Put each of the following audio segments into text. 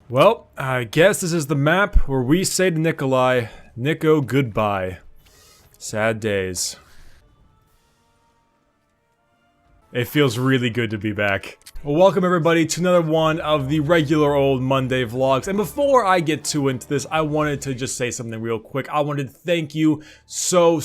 Well, I guess this is the map where we say to Nikolai, Nico, goodbye. Sad days. It feels really good to be back. Well, welcome everybody to another one of the regular old Monday vlogs. And before I get too into this, I wanted to just say something real quick. I wanted to thank you so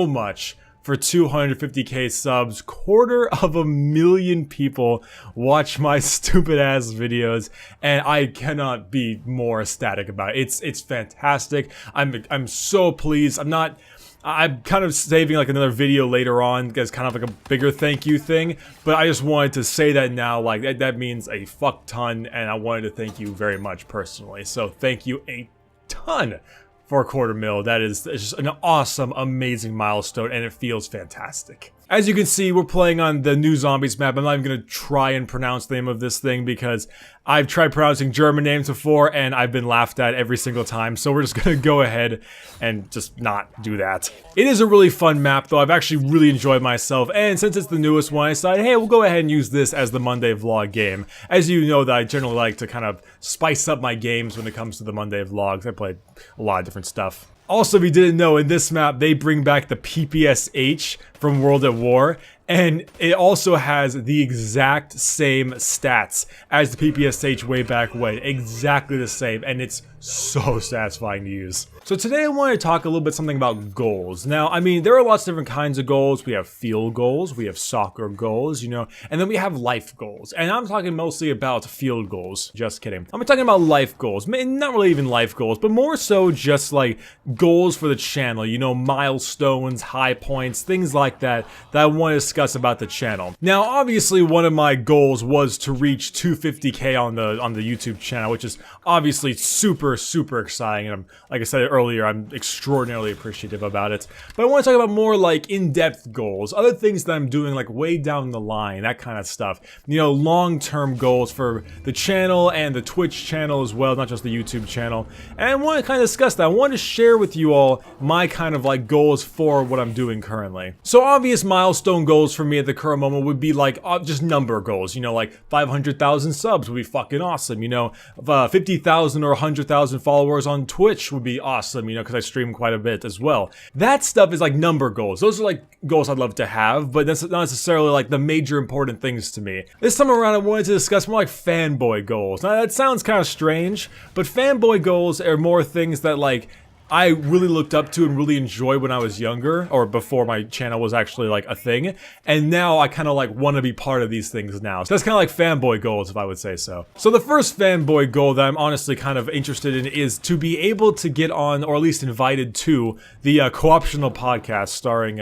much for 250k subs. 250,000 people watch my stupid ass videos, and I cannot be more ecstatic about it. It's fantastic. I'm so pleased. I'm kind of saving like another video later on as kind of like a bigger thank you thing, but I just wanted to say that now, like that means a fuck ton, and I wanted to thank you very much personally. So thank you a ton for 250,000. That is just an awesome, amazing milestone, and it feels fantastic. As you can see, we're playing on the new Zombies map. I'm not even going to try and pronounce the name of this thing because I've tried pronouncing German names before and I've been laughed at every single time, so we're just going to go ahead and just not do that. It is a really fun map though. I've actually really enjoyed myself, and since it's the newest one, I decided, hey, we'll go ahead and use this as the Monday vlog game. As you know, that I generally like to kind of spice up my games when it comes to the Monday vlogs. I played a lot of different stuff. Also, if you didn't know, in this map, they bring back the PPSH from World at War, and it also has the exact same stats as the PPSH way back when. Exactly the same, and it's so satisfying to use. So today I want to talk a little bit something about goals. Now, I mean, there are lots of different kinds of goals. We have field goals, we have soccer goals, you know, and then we have life goals. And I'm talking mostly about field goals. Just kidding. I'm talking about life goals. Not really even life goals, but more so just like goals for the channel, you know, milestones, high points, things like that I want to discuss about the channel. Now, obviously, one of my goals was to reach 250k on the YouTube channel, which is obviously super exciting, and like I said earlier, I'm extraordinarily appreciative about it. But I want to talk about more like in-depth goals, other things that I'm doing like way down the line, that kind of stuff. You know, long-term goals for the channel and the Twitch channel as well, not just the YouTube channel. And I want to kind of discuss that. I want to share with you all my kind of like goals for what I'm doing currently. So obvious milestone goals for me at the current moment would be like just number goals, you know, like 500,000 subs would be fucking awesome, you know, 50,000 or 100,000 followers on Twitch would be awesome, you know, because I stream quite a bit as well. That stuff is like number goals. Those are like goals I'd love to have, but that's not necessarily like the major important things to me. This time around, I wanted to discuss more like fanboy goals. Now that sounds kind of strange, but fanboy goals are more things that like I really looked up to and really enjoyed when I was younger, or before my channel was actually like a thing, and now I kind of like want to be part of these things now. So that's kind of like fanboy goals, if I would say so. So the first fanboy goal that I'm honestly kind of interested in is to be able to get on, or at least invited to, the co-optional podcast starring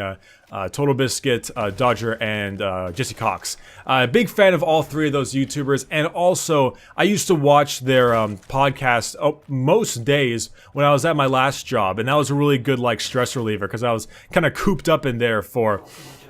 Total Biscuit, Dodger, and Jesse Cox. Big fan of all three of those YouTubers, and also I used to watch their podcast most days when I was at my last job, and that was a really good like stress reliever because I was kind of cooped up in there for,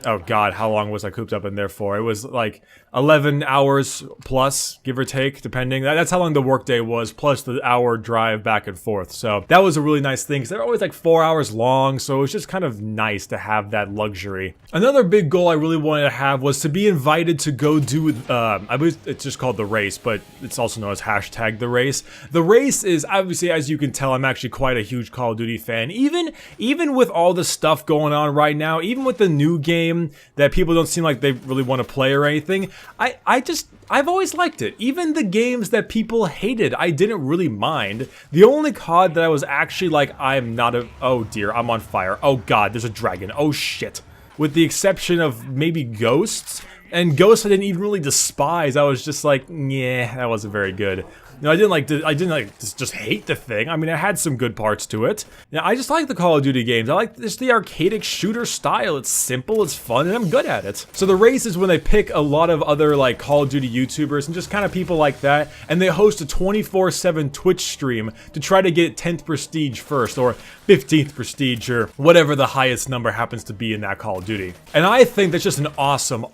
oh god, how long was I cooped up in there for? It was like 11 hours plus, give or take, depending. That's how long the workday was, plus the hour drive back and forth. So that was a really nice thing, because they're always like 4 hours long, so it was just kind of nice to have that luxury. Another big goal I really wanted to have was to be invited to go do, I believe it's just called The Race, but it's also known as hashtag The Race. The Race is, obviously, as you can tell, I'm actually quite a huge Call of Duty fan. Even with all the stuff going on right now, even with the new game that people don't seem like they really want to play or anything, I've always liked it. Even the games that people hated, I didn't really mind. The only COD that I was actually like, oh dear, I'm on fire. Oh god, there's a dragon. Oh shit. With the exception of maybe Ghosts, and Ghosts I didn't even really despise. I was just like, yeah, that wasn't very good. No, I didn't just hate the thing. I mean, it had some good parts to it. Now, I just like the Call of Duty games. I like just the arcadic shooter style. It's simple, it's fun, and I'm good at it. So the Race is when they pick a lot of other like Call of Duty YouTubers and just kind of people like that, and they host a 24/7 Twitch stream to try to get 10th prestige first, or 15th prestige, or whatever the highest number happens to be in that Call of Duty. And I think that's just an awesome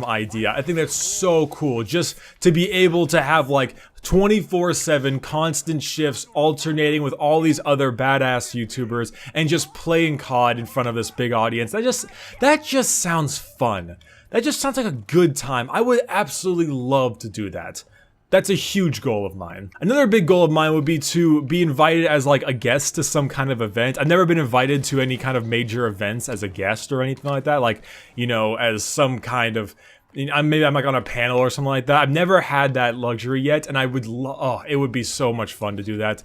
idea. I think that's so cool, just to be able to have like 24/7 constant shifts alternating with all these other badass YouTubers and just playing COD in front of this big audience. That just sounds fun. That just sounds like a good time. I would absolutely love to do that. That's a huge goal of mine. Another big goal of mine would be to be invited as like a guest to some kind of event. I've never been invited to any kind of major events as a guest or anything like that. Like, you know, as some kind of, maybe I'm like on a panel or something like that. I've never had that luxury yet, and I would it would be so much fun to do that.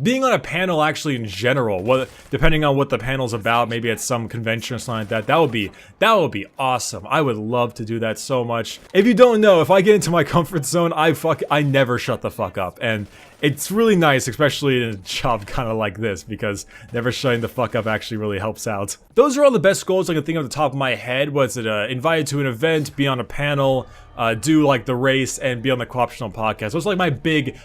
Being on a panel actually in general, depending on what the panel's about, maybe at some convention or something like that, that would be awesome. I would love to do that so much. If you don't know, if I get into my comfort zone, I never shut the fuck up, and it's really nice, especially in a job kind of like this, because never shutting the fuck up actually really helps out. Those are all the best goals I can think of at the top of my head. Was it invited to an event, be on a panel, do like the race, and be on the Co-optional podcast. Those are like my big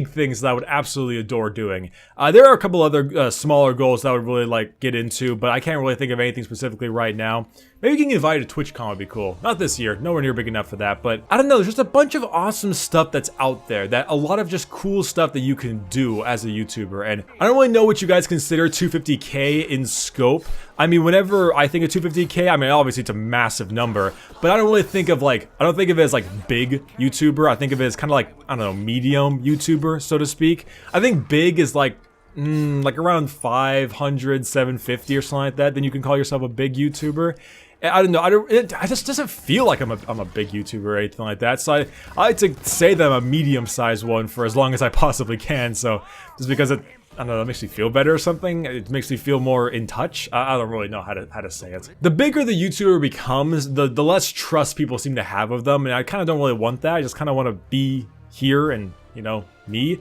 things that I would absolutely adore doing. There are a couple other smaller goals that I would really like get into, but I can't really think of anything specifically right now. Maybe getting invited to TwitchCon would be cool. Not this year, nowhere near big enough for that, but I don't know, there's just a bunch of awesome stuff that's out there, that a lot of just cool stuff that you can do as a YouTuber, and I don't really know what you guys consider 250K in scope. I mean, whenever I think of 250K, I mean, obviously it's a massive number, but I don't really think of like, I don't think of it as like big YouTuber. I think of it as kind of like, I don't know, medium YouTuber, so to speak. I think big is like around 500, 750 or something like that. Then you can call yourself a big YouTuber. I don't know. It just doesn't feel like I'm a big YouTuber or anything like that. So I like to say that I'm a medium-sized one for as long as I possibly can. So just because I don't know, it makes me feel better or something. It makes me feel more in touch. I don't really know how to say it. The bigger the YouTuber becomes, the less trust people seem to have of them, and I kind of don't really want that. I just kind of want to be here and, you know, me.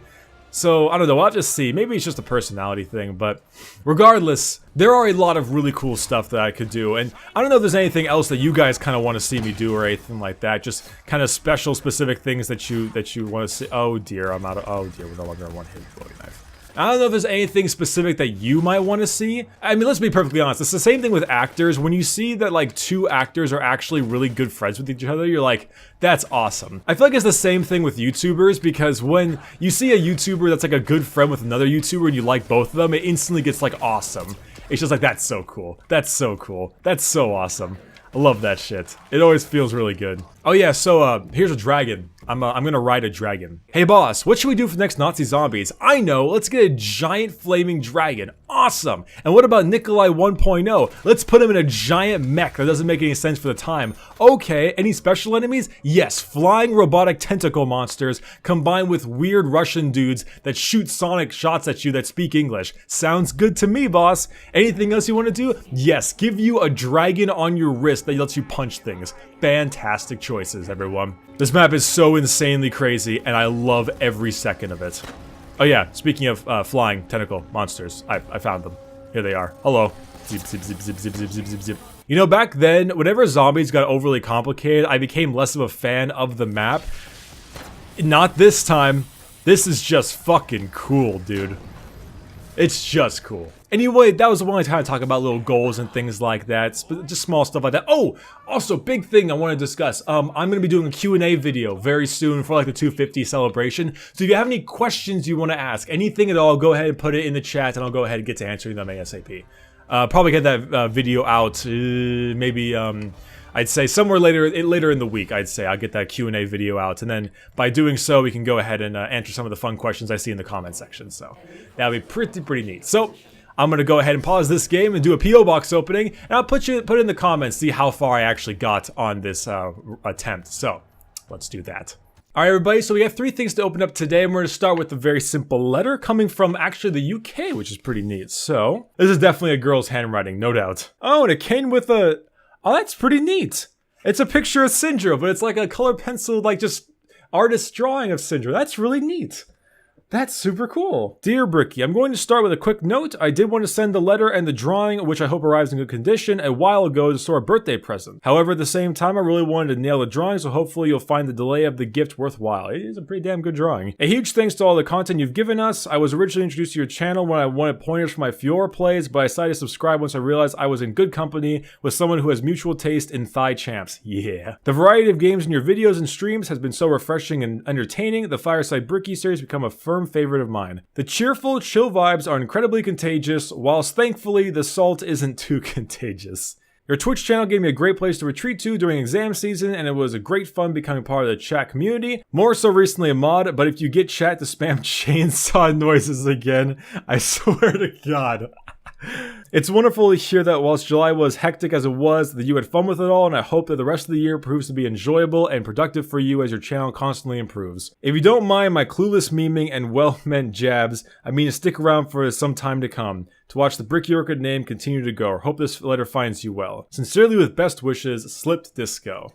So, I don't know, I'll just see. Maybe it's just a personality thing, but regardless, there are a lot of really cool stuff that I could do, and I don't know if there's anything else that you guys kind of want to see me do or anything like that. Just kind of special, specific things that you want to see. Oh dear, I'm out of, oh dear, we're no longer on one hit Bowie knife. I don't know if there's anything specific that you might want to see. I mean, let's be perfectly honest. It's the same thing with actors. When you see that like two actors are actually really good friends with each other, you're like, that's awesome. I feel like it's the same thing with YouTubers, because when you see a YouTuber that's like a good friend with another YouTuber and you like both of them, it instantly gets like awesome. It's just like, that's so cool. That's so cool. That's so awesome. I love that shit. It always feels really good. Oh yeah, so here's a dragon. I'm gonna ride a dragon. Hey boss, what should we do for the next Nazi zombies? I know, let's get a giant flaming dragon. Awesome. And what about Nikolai 1.0? Let's put him in a giant mech. That doesn't make any sense for the time. Okay, any special enemies? Yes, flying robotic tentacle monsters combined with weird Russian dudes that shoot sonic shots at you that speak English. Sounds good to me, boss. Anything else you want to do? Yes, give you a dragon on your wrist that lets you punch things. Fantastic choices, everyone. This map is so insanely crazy, and I love every second of it. Oh yeah, speaking of flying tentacle monsters, I found them. Here they are. Hello. Zip, zip, zip, zip, zip, zip, zip, zip, zip. You know, back then, whenever zombies got overly complicated, I became less of a fan of the map. Not this time. This is just fucking cool, dude. It's just cool. Anyway, that was the one I kind of talk about little goals and things like that, just small stuff like that. Oh, also, big thing I want to discuss. I'm going to be doing a Q&A video very soon for like the 250 celebration. So if you have any questions you want to ask, anything at all, go ahead and put it in the chat and I'll go ahead and get to answering them ASAP. Probably get that video out, maybe, I'd say somewhere later in the week, I'd say. I'll get that Q&A video out, and then by doing so, we can go ahead and answer some of the fun questions I see in the comment section. So that'll be pretty neat. So I'm gonna go ahead and pause this game and do a P.O. box opening, and I'll put it in the comments, see how far I actually got on this attempt. So let's do that. All right, everybody, so we have 3 things to open up today, and we're going to start with a very simple letter coming from actually the UK, which is pretty neat. So this is definitely a girl's handwriting, no doubt. Oh, and it came with a... Oh, that's pretty neat. It's a picture of Syndra, but it's like a color pencil, like just artist drawing of Syndra. That's really neat. That's super cool. Dear Bricky, I'm going to start with a quick note. I did want to send the letter and the drawing, which I hope arrives in good condition, a while ago to store a birthday present. However, at the same time, I really wanted to nail the drawing, so hopefully you'll find the delay of the gift worthwhile. It is a pretty damn good drawing. A huge thanks to all the content you've given us. I was originally introduced to your channel when I wanted pointers for my Fiora plays, but I decided to subscribe once I realized I was in good company with someone who has mutual taste in thigh champs. Yeah. The variety of games in your videos and streams has been so refreshing and entertaining. The Fireside Bricky series become a firm favorite of mine. The cheerful, chill vibes are incredibly contagious, whilst thankfully the salt isn't too contagious. Your Twitch channel gave me a great place to retreat to during exam season, and it was a great fun becoming part of the chat community. More so recently a mod, but if you get chat to spam chainsaw noises again, I swear to God. It's wonderful to hear that whilst July was hectic as it was, that you had fun with it all, and I hope that the rest of the year proves to be enjoyable and productive for you as your channel constantly improves. If you don't mind my clueless memeing and well-meant jabs, I mean to stick around for some time to come, to watch the Brick Yorker name continue to go. Hope this letter finds you well. Sincerely with best wishes, Slipped Disco.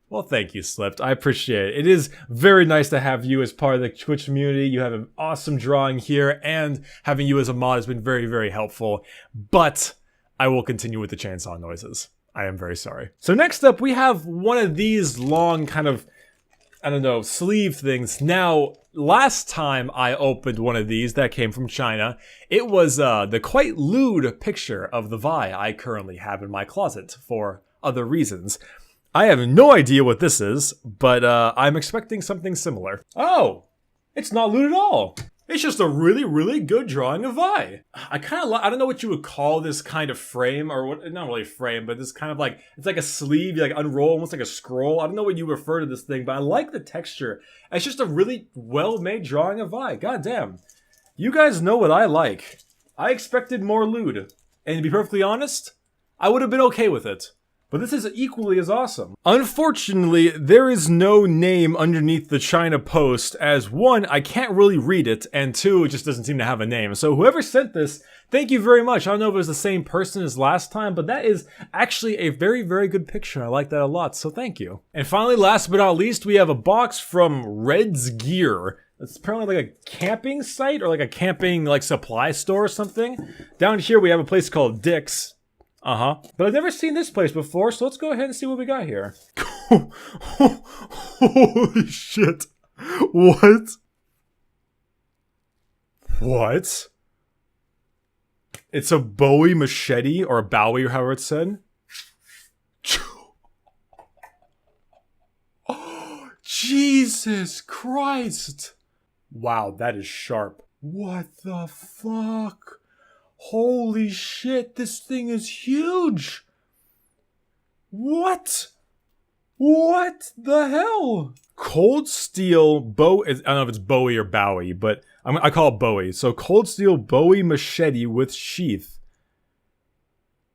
Well, thank you, Slipped. I appreciate it. It is very nice to have you as part of the Twitch community. You have an awesome drawing here, and having you as a mod has been very, very helpful. But I will continue with the chainsaw noises. I am very sorry. So next up, we have one of these long kind of, I don't know, sleeve things. Now, last time I opened one of these that came from China, it was the quite lewd picture of the Vi I currently have in my closet for other reasons. I have no idea what this is, but I'm expecting something similar. Oh, it's not lewd at all. It's just a really, really good drawing of Vi. I don't know what you would call this kind of frame, or what, not really a frame, but this kind of like, it's like a sleeve, you like unroll, almost like a scroll. I don't know what you refer to this thing, but I like the texture. It's just a really well-made drawing of Vi. God damn. You guys know what I like. I expected more lewd. And to be perfectly honest, I would have been okay with it. But this is equally as awesome. Unfortunately, there is no name underneath the China post, as one, I can't really read it, and two, it just doesn't seem to have a name. So whoever sent this, thank you very much. I don't know if it was the same person as last time, but that is actually a very, very good picture. I like that a lot, so thank you. And finally, last but not least, we have a box from Red's Gear. It's apparently like a camping site, or like a camping like supply store or something. Down here we have a place called Dick's. But I've never seen this place before, so let's go ahead and see what we got here. Holy shit. What? What? It's a Bowie machete, or a Bowie, or however it's said. Jesus Christ. Wow, that is sharp. What the fuck? Holy shit, this thing is huge! What? What the hell? Cold Steel Bowie, I don't know if it's Bowie or Bowie, but I call it Bowie. So Cold Steel Bowie machete with sheath.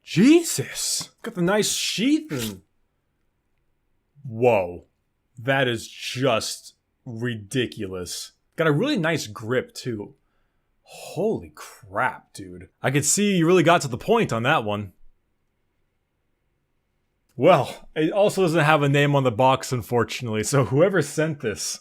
Jesus! Got the nice sheath and... Whoa. That is just ridiculous. Got a really nice grip too. Holy crap, dude. I could see you really got to the point on that one. Well, it also doesn't have a name on the box, unfortunately, so whoever sent this,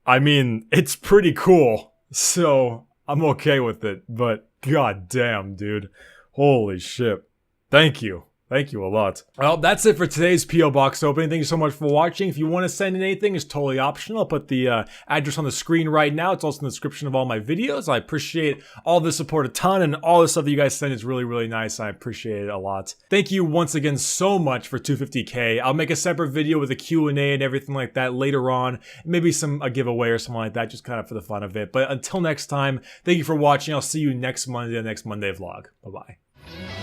I mean, it's pretty cool, so I'm okay with it, but god damn, dude. Holy shit. Thank you. Thank you a lot. Well, that's it for today's P.O. Box opening. Thank you so much for watching. If you want to send in anything, it's totally optional. I'll put the address on the screen right now. It's also in the description of all my videos. I appreciate all the support a ton, and all the stuff that you guys send is really, really nice. I appreciate it a lot. Thank you once again so much for 250K. I'll make a separate video with a Q&A and everything like that later on. Maybe a giveaway or something like that, just kind of for the fun of it. But until next time, thank you for watching. I'll see you next Monday, the next Monday vlog. Bye-bye.